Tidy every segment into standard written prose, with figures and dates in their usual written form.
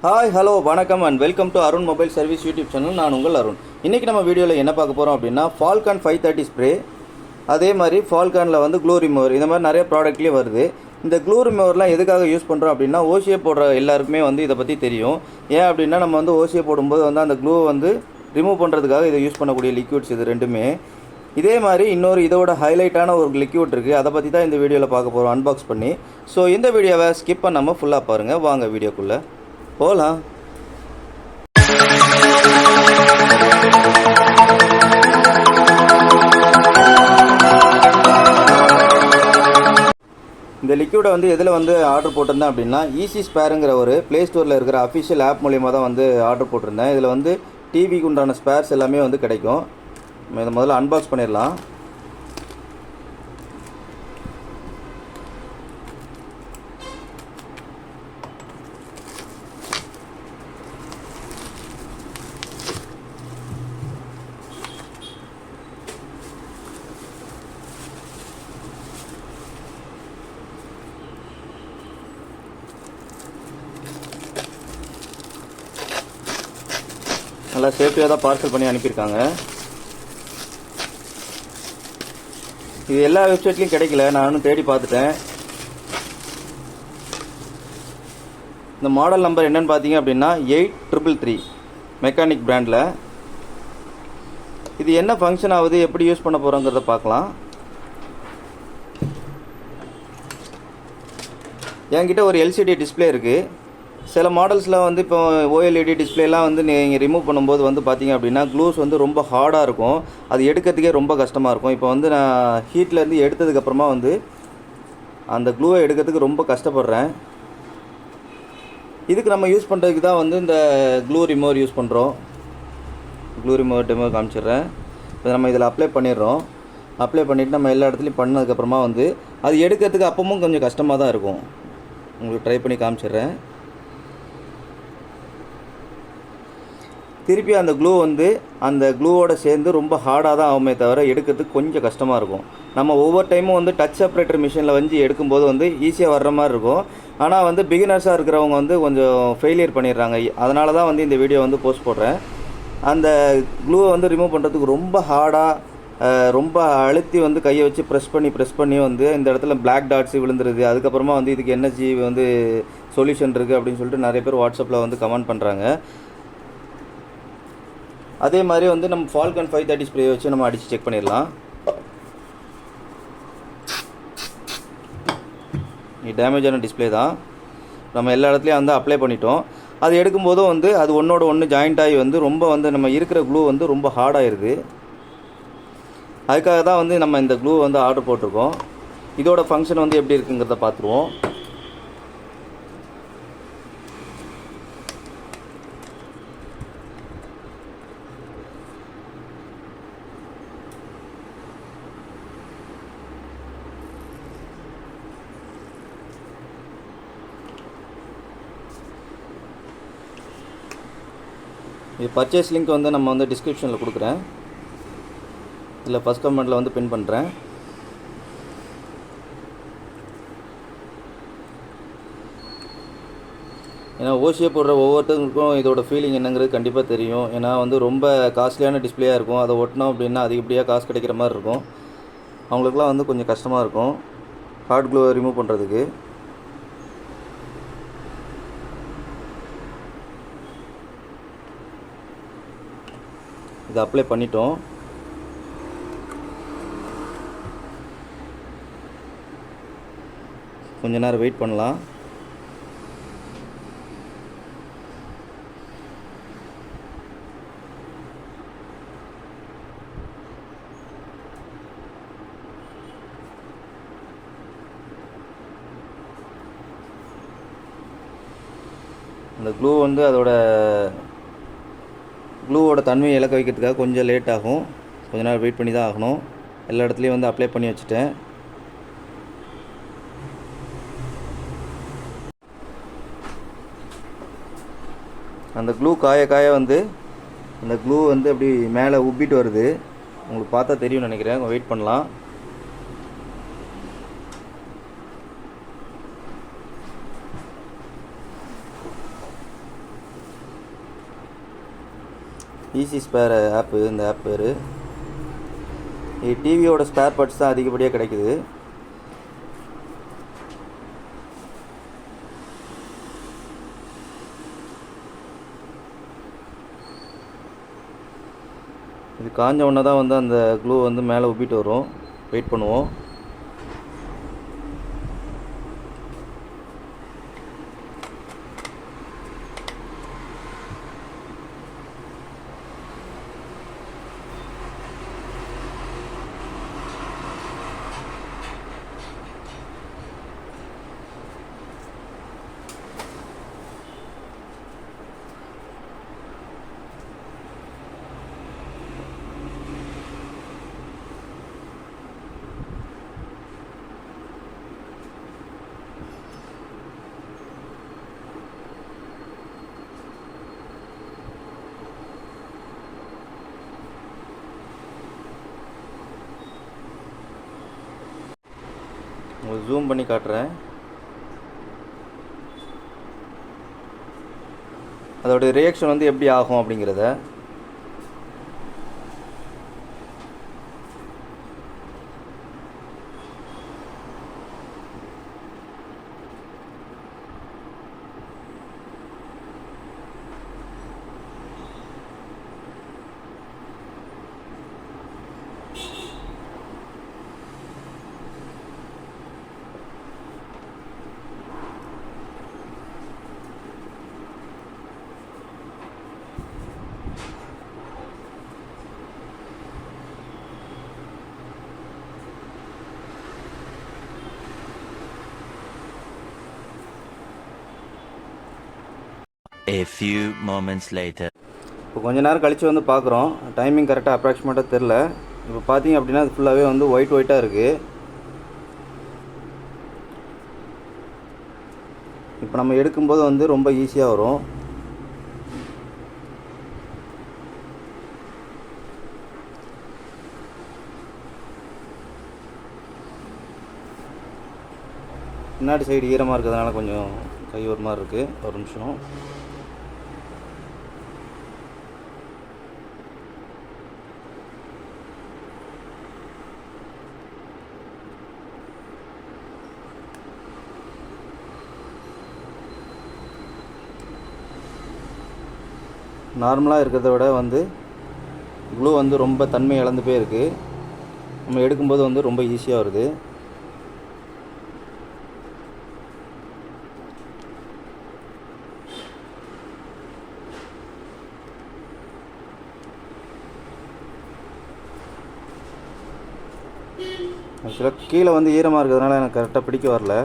Hi hello வணக்கம் and welcome to Arun mobile service YouTube channel. நான் உங்கள் அருண். இன்றைக்கி நம்ம வீடியோவில் என்ன பார்க்க போகிறோம் அப்படின்னா ஃபால்கான் 530 ஸ்ப்ரே, அதே மாதிரி ஃபால்கானில் வந்து க்ளூ ரிமூவர், இந்த மாதிரி நிறைய ப்ராடக்ட்லேயே வருது. இந்த க்ளூ ரிமூவர்லாம் எதுக்காக யூஸ் பண்ணுறோம் அப்படின்னா ஓசியை போடுற எல்லாருக்குமே வந்து இதை பற்றி தெரியும். ஏன் அப்படின்னா நம்ம வந்து ஓசியை போடும்போது வந்து அந்த க்ளூ வந்து ரிமூவ் பண்ணுறதுக்காக இதை யூஸ் பண்ணக்கூடிய லிக்விட்ஸ் இது ரெண்டுமே. இதே மாதிரி இன்னொரு இதோட ஹைலைட்டான ஒரு லிக்விட் இருக்குது, அதை பற்றி தான் இந்த வீடியோவில் பார்க்க போகிறோம் அன்பாக்ஸ் பண்ணி. ஸோ இந்த வீடியோவை ஸ்கிப் பண்ணாமல் ஃபுல்லாக பாருங்கள். வாங்க வீடியோக்குள்ளே போகலாம். இந்த லிக்விடை வந்து எதில் வந்து ஆர்டர் போட்டிருந்தேன் அப்படின்னா ஈஸி ஸ்பேருங்கிற ஒரு ப்ளே ஸ்டோரில் இருக்கிற அஃபிஷியல் ஆப் மூலிமா தான் வந்து ஆர்டர் போட்டிருந்தேன். இதில் வந்து டிவிக்கு உண்டான ஸ்பேர்ஸ் எல்லாமே வந்து கிடைக்கும். இதை முதல்ல அன்பாக்ஸ் பண்ணிடலாம். நல்லா சேஃப்டியாக தான் பார்சல் பண்ணி அனுப்பியிருக்காங்க. இது எல்லா வெப்சைட்லையும் கிடைக்கல, நானும் தேடி பார்த்துட்டேன். இந்த மாடல் நம்பர் என்னன்னு பார்த்தீங்க அப்படின்னா 8333 மெக்கானிக் பிராண்டில். இது என்ன ஃபங்க்ஷன் ஆகுது, எப்படி யூஸ் பண்ண போகிறோங்கிறத பார்க்கலாம். என்கிட்ட ஒரு எல்சிடி டிஸ்பிளே இருக்குது. சில மாடல்ஸில் வந்து இப்போ ஓஎல்இடி டிஸ்பிளேலாம் வந்து நீங்கள் ரிமூவ் பண்ணும்போது வந்து பார்த்தீங்க அப்படின்னா க்ளூஸ் வந்து ரொம்ப ஹார்டாக இருக்கும், அது எடுக்கிறதுக்கே ரொம்ப கஷ்டமாக இருக்கும். இப்போ வந்து நான் ஹீட்லேருந்து எடுத்ததுக்கப்புறமா வந்து அந்த க்ளூவை எடுக்கிறதுக்கு ரொம்ப கஷ்டப்படுறேன். இதுக்கு நம்ம யூஸ் பண்ணுறதுக்கு தான் வந்து இந்த க்ளூ ரிமூவர் யூஸ் பண்ணுறோம். க்ளூ ரிமூவர் டெமோ காமிச்சிடுறேன். இப்போ நம்ம இதில் அப்ளை பண்ணிடுறோம். அப்ளை பண்ணிவிட்டு நம்ம எல்லா இடத்துலையும் பண்ணதுக்கப்புறமா வந்து அது எடுக்கிறதுக்கு அப்பவும் கொஞ்சம் கஷ்டமாக தான் இருக்கும். உங்களுக்கு ட்ரை பண்ணி காமிச்சிடுறேன். திருப்பி அந்த க்ளூ வந்து அந்த க்ளூவோடு சேர்ந்து ரொம்ப ஹார்டாக தான் ஆகுமே தவிர எடுக்கிறதுக்கு கொஞ்சம் கஷ்டமாக இருக்கும். நம்ம ஒவ்வொரு டைமும் வந்து டச் செப்பரேட்டர் மிஷினில் வந்து எடுக்கும்போது வந்து ஈஸியாக வர்ற மாதிரி இருக்கும். ஆனால் வந்து பிகினர்ஸாக இருக்கிறவங்க வந்து கொஞ்சம் ஃபெயிலியர் பண்ணிடுறாங்க. அதனால தான் வந்து இந்த வீடியோ வந்து போஸ்ட் போடுறேன். அந்த க்ளூவை வந்து ரிமூவ் பண்ணுறதுக்கு ரொம்ப ஹார்டாக ரொம்ப அழுத்தி வந்து கையை வச்சு ப்ரெஸ் பண்ணி வந்து இந்த இடத்துல பிளாக் டாட்ஸ் விழுந்துருது. அதுக்கப்புறமா வந்து இதுக்கு என்ன வந்து சொல்யூஷன் இருக்குது அப்படின்னு சொல்லிட்டு நிறைய பேர் வாட்ஸ்அப்பில் வந்து கமெண்ட் பண்ணுறாங்க. அதே மாதிரி வந்து நம்ம ஃபால்கான் 530 ஸ்ப்ரே வச்சு நம்ம அடித்து செக் பண்ணிடலாம். இது டேமேஜான டிஸ்பிளே தான். நம்ம எல்லா இடத்துலையும் வந்து அப்ளை பண்ணிட்டோம். அது எடுக்கும்போதும் வந்து அது ஒன்றோட ஒன்று ஜாயிண்ட் ஆகி வந்து ரொம்ப வந்து நம்ம இருக்கிற க்ளூ வந்து ரொம்ப ஹார்டாகிருது. அதுக்காக தான் வந்து நம்ம இந்த க்ளூ வந்து ஆர்டர் போட்டிருக்கோம். இதோட ஃபங்க்ஷன் வந்து எப்படி இருக்குங்கிறத பார்த்துருவோம். இது பர்ச்சேஸ் லிங்க் வந்து நம்ம வந்து டிஸ்கிரிப்ஷனில் கொடுக்குறேன். இதில் ஃபஸ்ட் கமெண்ட்டில் வந்து பின் பண்ணுறேன். ஏன்னா ஓசியை போடுற ஒவ்வொருத்தருக்கும் இதோட ஃபீலிங் என்னங்கிறது கண்டிப்பாக தெரியும். ஏன்னா வந்து ரொம்ப காஸ்ட்லியான டிஸ்பிளேயாக இருக்கும். அதை ஒட்டினோம் அப்படின்னா அதிகப்படியாக காசு கிடைக்கிற மாதிரி இருக்கும். அவங்களுக்குலாம் வந்து கொஞ்சம் கஷ்டமாக இருக்கும் ஹார்ட் க்ளூவை ரிமூவ் பண்ணுறதுக்கு. இதை அப்ளை பண்ணிட்டோம். கொஞ்ச நேரம் வெயிட் பண்ணலாம். அந்த க்ளூ வந்து க்ளூவோட தன்மையை இழக்க வைக்கிறதுக்காக கொஞ்சம் லேட் ஆகும். கொஞ்ச நேரம் வெயிட் பண்ணி தான் ஆகணும். எல்லா இடத்துலையும் வந்து அப்ளை பண்ணி வச்சுட்டேன். அந்த க்ளூ காய வந்து அந்த க்ளூ வந்து அப்படி மேலே உப்பிட்டு வருது. உங்களுக்கு பார்த்தா தெரியும்னு நினைக்கிறேன். வெயிட் பண்ணலாம். ஈஸி ஸ்பேர் ஆப்பு, இந்த ஆப் பேர். டிவியோட ஸ்பேர் பார்ட்ஸ் தான் அதிகப்படியாக கிடைக்குது. இது காஞ்ச உடனே தான் வந்து அந்த க்ளூ வந்து மேலே உப்பிட்டு வரும். வெயிட் பண்ணுவோம். உங்களுக்கு ஜூம் பண்ணி காட்டுறேன். அதோடைய ரியாக்ஷன் வந்து எப்படி ஆகும் அப்படிங்கிறத. A few moments later. இப்போ கொஞ்ச நேரம் கழித்து வந்து பார்க்குறோம். டைமிங் கரெக்டாக அப்ராக்சிமேட்டாக தெரில. இப்போ பார்த்தீங்க அப்படின்னா அது ஃபுல்லாகவே வந்து ஒயிட்டாக இருக்குது. இப்போ நம்ம எடுக்கும்போது வந்து ரொம்ப ஈஸியாக வரும். பின்னாடி சைடு ஈரமாக இருக்கிறதுனால கொஞ்சம் கை ஒரு மாதிரி இருக்குது. ஒரு நிமிஷம். நார்மலாக இருக்கிறத விட வந்து க்ளூ வந்து ரொம்ப தன்மை இழந்து போயிருக்கு. நம்ம எடுக்கும்போது வந்து ரொம்ப ஈஸியாக வருது. ஆக்சுவலாக கீழே வந்து ஈரமாக இருக்கிறதுனால எனக்கு கரெக்டாக பிடிக்க வரல.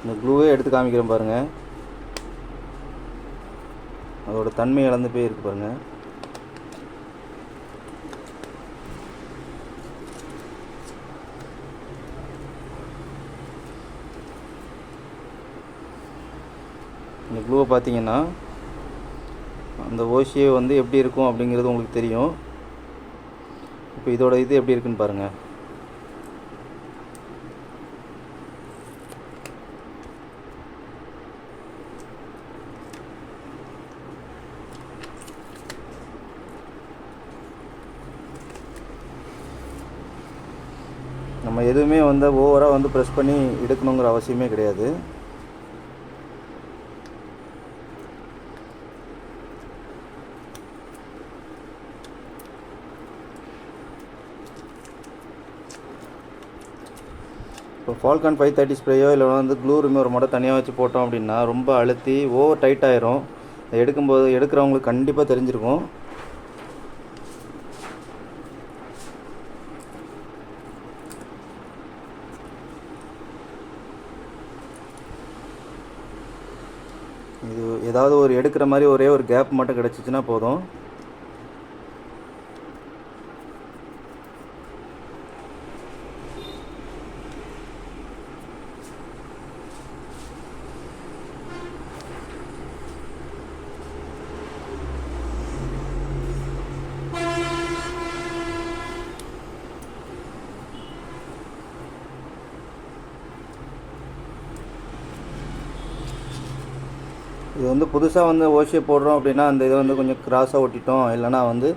இந்த க்ளூவே எடுத்து காமிக்கிறேன் பாருங்கள். அதோட தன்மை இழந்து போய் இருக்கு பாருங்கள். இந்த க்ளூவை பார்த்தீங்கன்னா அந்த ஓசியே வந்து எப்படி இருக்கும் அப்படிங்கிறது உங்களுக்கு தெரியும். இப்போ இதோட இது எப்படி இருக்குன்னு பாருங்கள். நம்ம எதுவுமே வந்து ஓவராக வந்து ப்ரெஸ் பண்ணி எடுக்கணுங்கிற அவசியமே கிடையாது. இப்போ ஃபால்கான் 530 ஸ்ப்ரேயோ இல்லை வந்து க்ளூ ரிமூவர் மட்டும் தனியாக வச்சு போட்டோம் அப்படின்னா ரொம்ப அழுத்தி ஓவர் டைட் ஆயிரும். எடுக்கும்போது எடுக்கிறவங்களுக்கு கண்டிப்பாக தெரிஞ்சிருக்கும். இது ஏதாவது ஒரு எடுக்கிற மாதிரி ஒரே ஒரு கேப் மட்டும் கிடச்சிச்சின்னா போதும். இது வந்து புதுசாக வந்து ஓசியை போடுறோம் அப்படின்னா அந்த இதை வந்து கொஞ்சம் கிராஸாக ஒட்டிட்டோம், இல்லைனா வந்து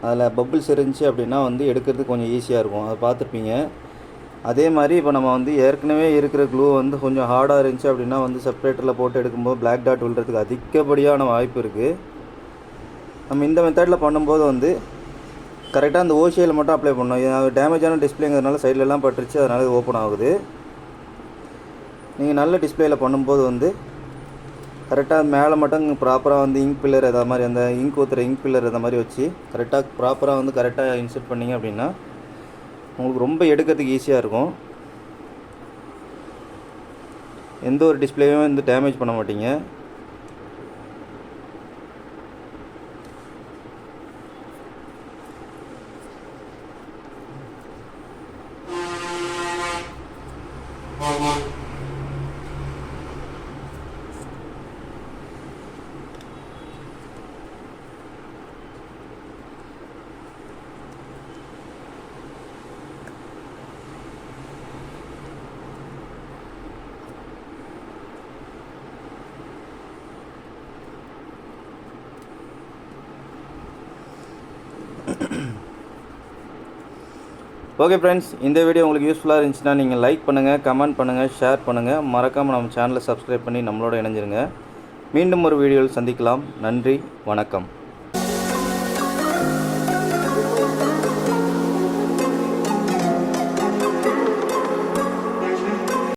அதில் பப்புள்ஸ் இருந்துச்சு அப்படின்னா வந்து எடுக்கிறதுக்கு கொஞ்சம் ஈஸியாக இருக்கும். அதை பார்த்துருப்பீங்க. அதே மாதிரி இப்போ நம்ம வந்து ஏற்கனவே இருக்கிற க்ளூ வந்து கொஞ்சம் ஹார்டாக இருந்துச்சு அப்படின்னா வந்து செப்பரேட்டரில் போட்டு எடுக்கும்போது பிளாக் டாட் விழுறதுக்கு அதிகப்படியான வாய்ப்பு இருக்குது. நம்ம இந்த மெத்தடில் பண்ணும்போது வந்து கரெக்டாக அந்த ஓசியில் மட்டும் அப்ளை பண்ணணும். டேமேஜான டிஸ்பிளேங்கிறதுனால சைட்லலாம் பட்டுருச்சு, அதனால் இது ஓப்பன் ஆகுது. நீங்கள் நல்ல டிஸ்பிளேயில் பண்ணும்போது வந்து கரெக்டாக மேலே மட்டும் ப்ராப்பராக வந்து இங்க் பில்லர் எதாவது மாதிரி அந்த இங்க் ஊற்றுற இங்க் பில்லர் எதை மாதிரி வச்சு ப்ராப்பராக வந்து கரெக்டாக இன்சர்ட் பண்ணிங்க அப்படின்னா உங்களுக்கு ரொம்ப எடுக்கிறதுக்கு ஈஸியாக இருக்கும். எந்த ஒரு டிஸ்பிளேயும் வந்து டேமேஜ் பண்ண மாட்டீங்க. ஓகே ஃப்ரெண்ட்ஸ், இந்த வீடியோ உங்களுக்கு யூஸ்ஃபுல்லாக இருந்துச்சுன்னா நீங்கள் லைக் பண்ணுங்கள், கமெண்ட் பண்ணுங்கள், ஷேர் பண்ணுங்கள். மறக்காமல் நம்ம சேனலை சப்ஸ்கிரைப் பண்ணி நம்மளோட இணைஞ்சிருங்க. மீண்டும் ஒரு வீடியோவில் சந்திக்கலாம். நன்றி, வணக்கம்.